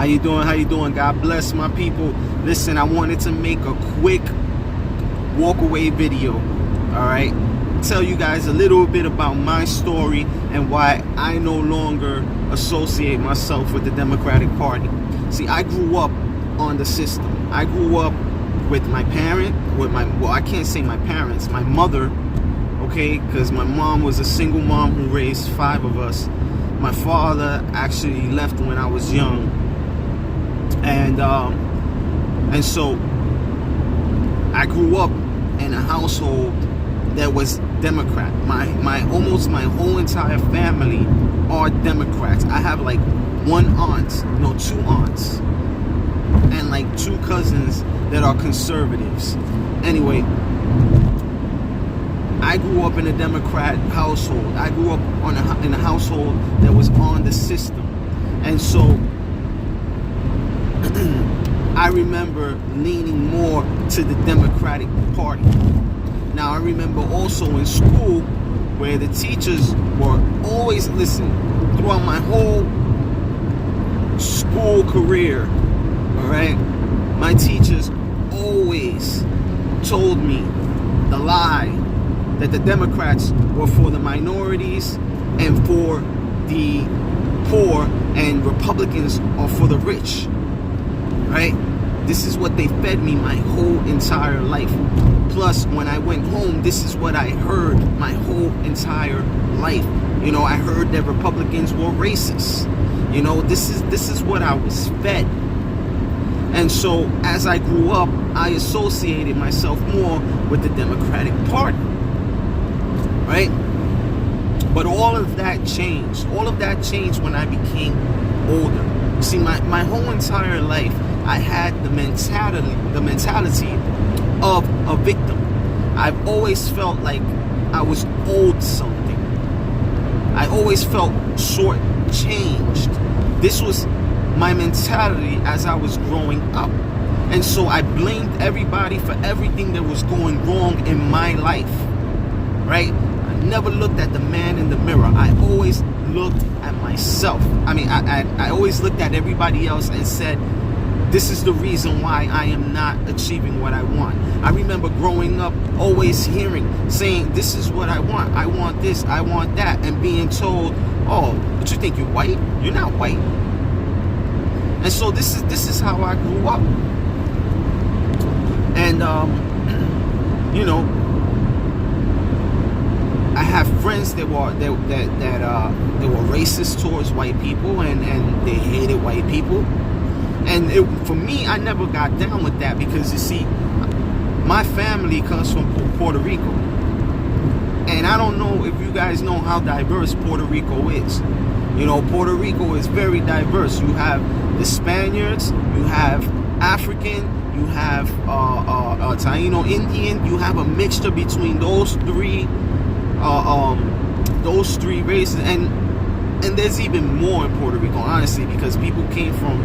How you doing? How you doing? God bless my people. Listen, I wanted to make a quick walk away video. All right, tell you guys a little bit about my story and why I no longer associate myself with the Democratic Party. See, I grew up on the system. I grew up with my parent, I can't say my parents, my mother, okay, because my mom was a single mom who raised 5 of us. My father actually left when I was young, and so I grew up in a household that was Democrat. Almost my whole entire family are Democrats. I have like 2 aunts, and like 2 cousins that are conservatives. Anyway, I grew up in a Democrat household. I grew up in a household that was on the system. And so I remember leaning more to the Democratic Party. Now, I remember also in school where the teachers were always, throughout my whole school career, all right, my teachers always told me the lie that the Democrats were for the minorities and for the poor, and Republicans are for the rich, right? This is what they fed me my whole entire life. Plus, when I went home, this is what I heard my whole entire life. You know, I heard that Republicans were racist. You know, this is what I was fed. And so, as I grew up, I associated myself more with the Democratic Party, right? But all of that changed. All of that changed when I became older. See, my whole entire life, I had the mentality of a victim. I've always felt like I was owed something. I always felt shortchanged. This was my mentality as I was growing up. And so I blamed everybody for everything that was going wrong in my life, right? I never looked at the man in the mirror. I always looked at myself. I always looked at everybody else and said, this is the reason why I am not achieving what I want. I remember growing up always saying, this is what I want. I want this, I want that. And being told, oh, but you think you're white? You're not white. And so this is how I grew up. And you know, I have friends that were racist towards white people, and they hated white people. And for me, I never got down with that, because you see, my family comes from Puerto Rico, and I don't know if you guys know how diverse Puerto Rico is. You know, Puerto Rico is very diverse. You have the Spaniards, you have African, you have Taino Indian. You have a mixture between those three races, and there's even more in Puerto Rico, honestly, because people came from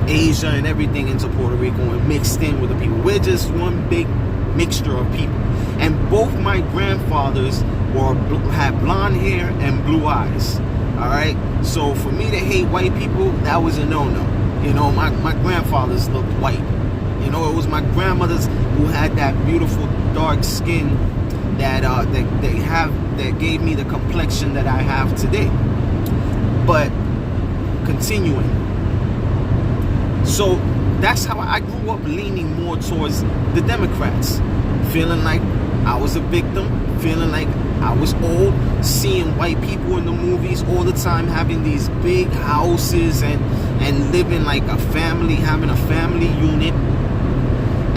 Asia and everything into Puerto Rico and mixed in with the people. We're just one big mixture of people. And both my grandfathers had blonde hair and blue eyes. All right, so for me to hate white people, that was a no-no. You know, my grandfathers looked white. You know, it was my grandmothers who had that beautiful dark skin that gave me the complexion that I have today. But continuing, so that's how I grew up, leaning more towards the Democrats, feeling like I was a victim, feeling like I was old, seeing white people in the movies all the time, having these big houses and living like a family, having a family unit.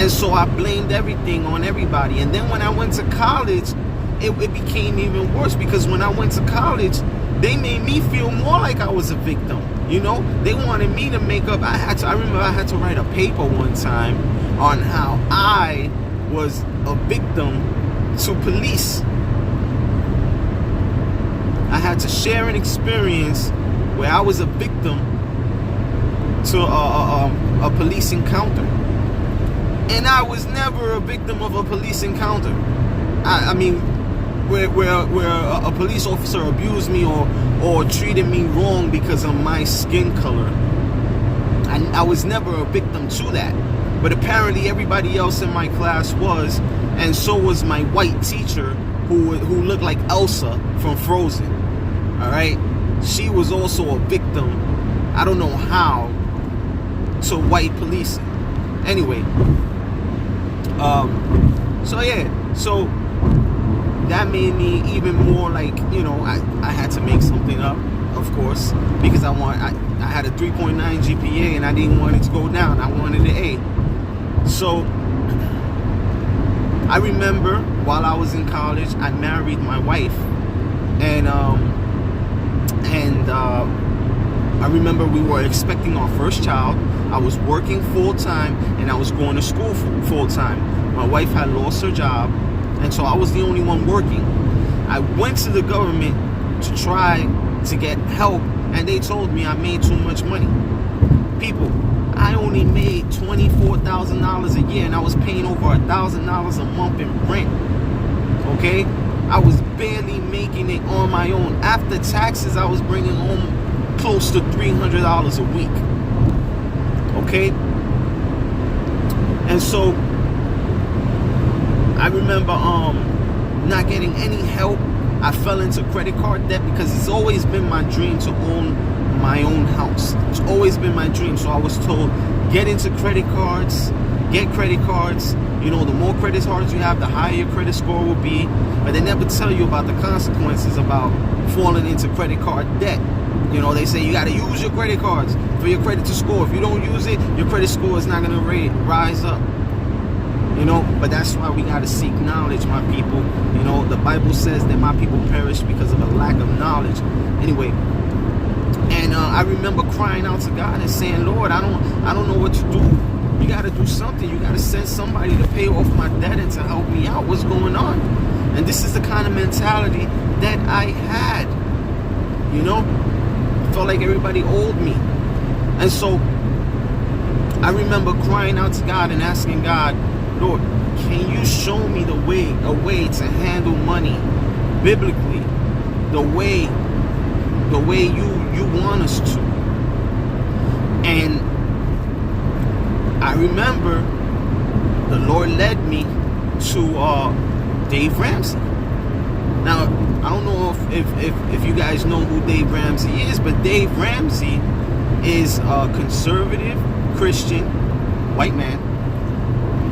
And so I blamed everything on everybody. And then when I went to college, it became even worse, because when I went to college, they made me feel more like I was a victim. You know, they wanted me to make up. I remember I had to write a paper one time on how I was a victim to police. I had to share an experience where I was a victim to a police encounter. And I was never a victim of a police encounter. I mean, where a police officer abused me or treated me wrong because of my skin color. I was never a victim to that. But apparently everybody else in my class was, and so was my white teacher who looked like Elsa from Frozen. All right? She was also a victim, I don't know how, to white policing. Anyway, so that made me even more like, I had to make something up, of course, because I had a 3.9 GPA and I didn't want it to go down. I wanted an A. So I remember while I was in college, I married my wife, and I remember we were expecting our first child. I was working full-time and I was going to school full-time. My wife had lost her job, and so I was the only one working. I went to the government to try to get help, and they told me I made too much money. People, I only made $24,000 a year, and I was paying over $1,000 a month in rent. Okay? I was barely making it on my own. After taxes, I was bringing home close to $300 a week. Okay? And so I remember not getting any help. I fell into credit card debt because it's always been my dream to own my own house. It's always been my dream. So I was told, get into credit cards, get credit cards. The more credit cards you have, the higher your credit score will be. But they never tell you about the consequences about falling into credit card debt. They say you got to use your credit cards for your credit to score. If you don't use it, your credit score is not going to rise up. But that's why we got to seek knowledge, my people. The Bible says that my people perish because of a lack of knowledge. Anyway, and I remember crying out to God and saying, Lord, I don't know what to do. You got to do something. You got to send somebody to pay off my debt and to help me out. What's going on? And this is the kind of mentality that I had. I felt like everybody owed me. And so I remember crying out to God and asking God, Lord, can you show me a way to handle money biblically, the way you want us to? And I remember the Lord led me to Dave Ramsey. Now, I don't know if you guys know who Dave Ramsey is, but Dave Ramsey is a conservative Christian white man.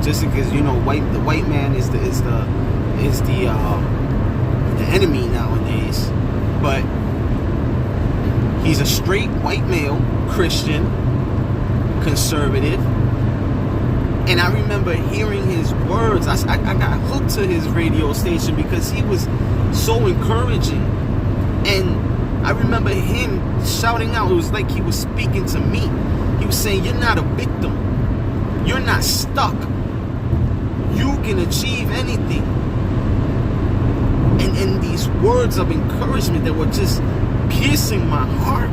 Just because the white man is the enemy nowadays, but he's a straight white male Christian conservative. And I remember hearing his words. I got hooked to his radio station because he was so encouraging. And I remember him shouting out. It was like he was speaking to me. He was saying, you're not a victim. You're not stuck. You can achieve anything. And these words of encouragement that were just piercing my heart.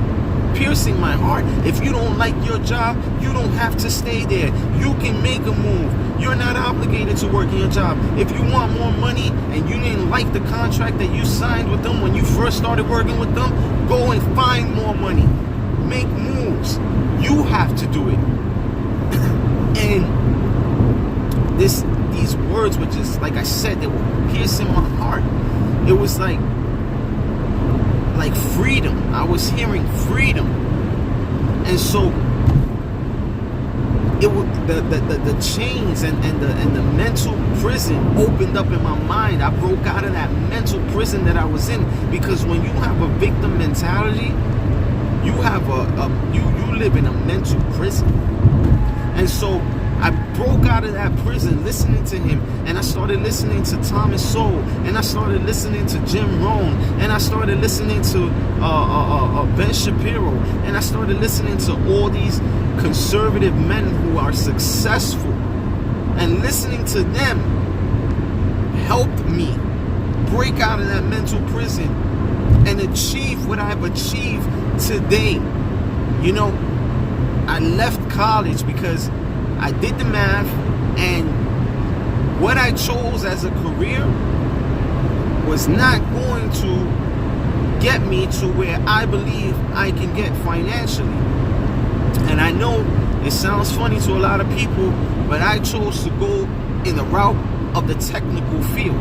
If you don't like your job, you don't have to stay there. You can make a move. You're not obligated to work in your job. If you want more money and you didn't like the contract that you signed with them when you first started working with them, go and find more money. Make moves. You have to do it. And these words were just, like I said, they were piercing my heart. It was like freedom. I was hearing freedom. And so it was the chains and the mental prison opened up in my mind. I broke out of that mental prison that I was in, because when you have a victim mentality, you have you live in a mental prison. And so I broke out of that prison listening to him, and I started listening to Thomas Sowell, and I started listening to Jim Rohn, and I started listening to Ben Shapiro, and I started listening to all these conservative men who are successful, and listening to them helped me break out of that mental prison and achieve what I've achieved today. I left college because I did the math, and what I chose as a career was not going to get me to where I believe I can get financially. And I I know it sounds funny to a lot of people, but I chose to go in the route of the technical field.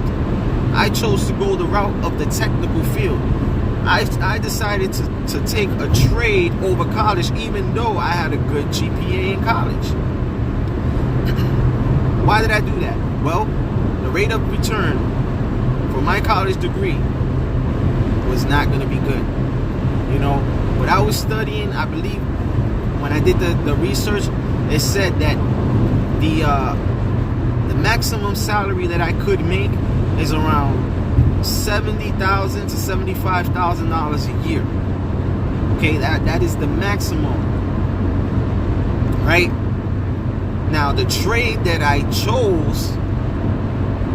I chose to go the route of the technical field. I decided to take a trade over college, even though I had a good GPA in college. Why did I do that? Well, the rate of return for my college degree was not going to be good. You know, what I was studying, I believe, when I did the research, it said that the maximum salary that I could make is around $70,000 to $75,000 a year. Okay, that is the maximum. Right? Now, the trade that I chose,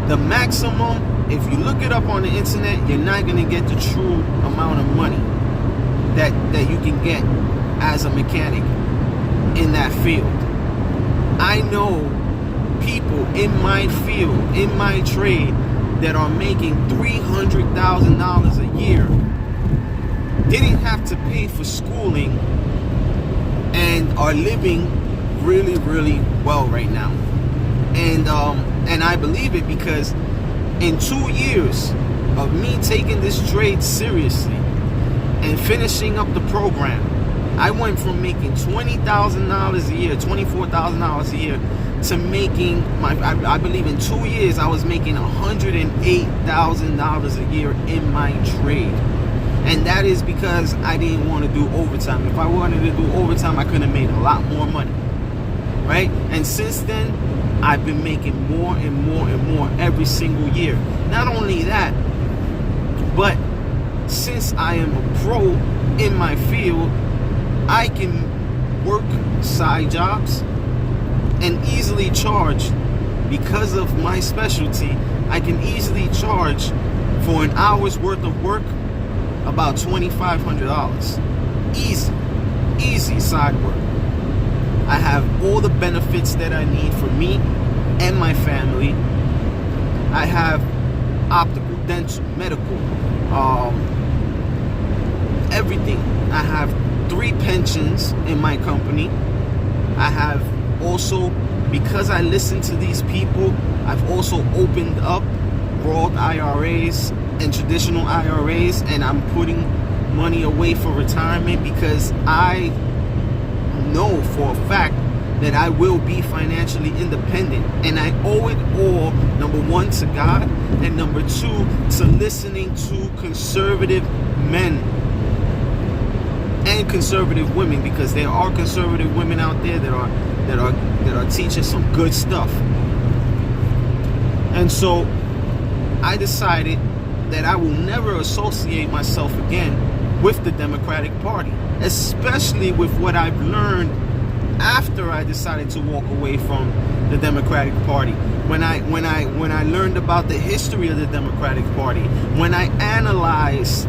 the maximum, if you look it up on the internet, you're not going to get the true amount of money that you can get as a mechanic in that field. I know people in my field, in my trade, that are making $300,000 a year, didn't have to pay for schooling, and are living really, really well right now. And I believe it because in 2 years of me taking this trade seriously and finishing up the program, I went from making $20,000 a year, $24,000 a year, to making I believe in 2 years I was making $108,000 a year in my trade. And that is because I didn't want to do overtime. If I wanted to do overtime, I could have made a lot more money. Right? And since then, I've been making more and more and more every single year. Not only that, but since I am a pro in my field, I can work side jobs and easily charge, because of my specialty, I can easily charge for an hour's worth of work about $2,500. Easy side work. I have all the benefits that I need for me and my family. I have optical, dental, medical, everything. I have 3 pensions in my company. I have also, because I listen to these people, I've also opened up Roth IRAs and traditional IRAs, and I'm putting money away for retirement because I know for a fact that I will be financially independent, and I owe it all, number 1, to God, and number 2, to listening to conservative men and conservative women, because there are conservative women out there that are teaching some good stuff. And so I decided that I will never associate myself again with the Democratic Party, especially with what I've learned after I decided to walk away from the Democratic Party. When I learned about the history of the Democratic Party, when I analyzed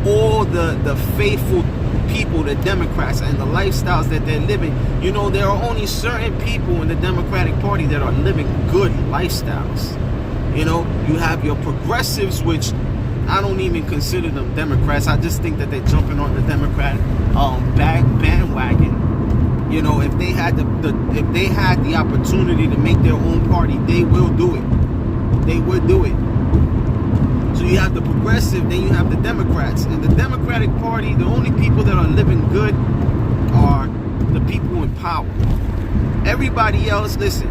all the faithful people, the Democrats, and the lifestyles that they're living, you know, there are only certain people in the Democratic Party that are living good lifestyles. You know, you have your progressives, which I don't even consider them Democrats. I just think that they're jumping on the Democratic bandwagon. You know, if they had the opportunity to make their own party, they will do it. They would do it. So you have the progressive, then you have the Democrats. And the Democratic Party, the only people that are living good are the people in power. Everybody else, listen,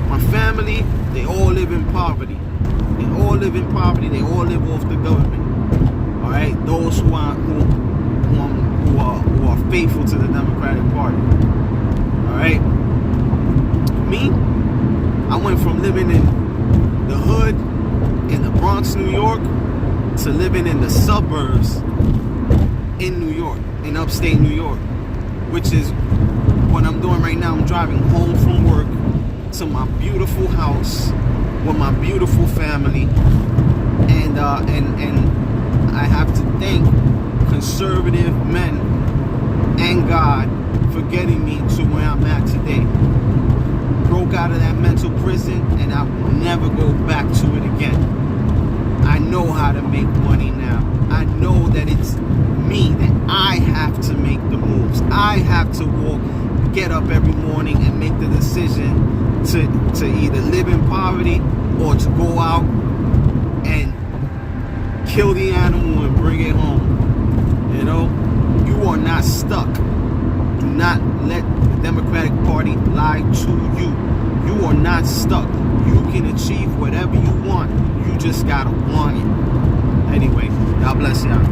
my family, they all live in poverty. They all live in poverty. They all live off the government. All right, those who are faithful to the Democratic Party. All right, me, I went from living in the hood in the Bronx, New York, to living in the suburbs in New York, in upstate New York, which is what I'm doing right now. I'm driving home from work to my beautiful house with my beautiful family, and I have to thank conservative men and God for getting me to where I'm at today. Broke out of that mental prison, and I will never go back to it again. I know how to make money now. I know that it's me, that I have to make the moves. I have to get up every morning and make the decision to either live in poverty or to go out and kill the animal and bring it home. You know, you are not stuck. Do not let the Democratic Party lie to you. You are not stuck. You can achieve whatever you want. You just gotta want it. Anyway, God bless y'all.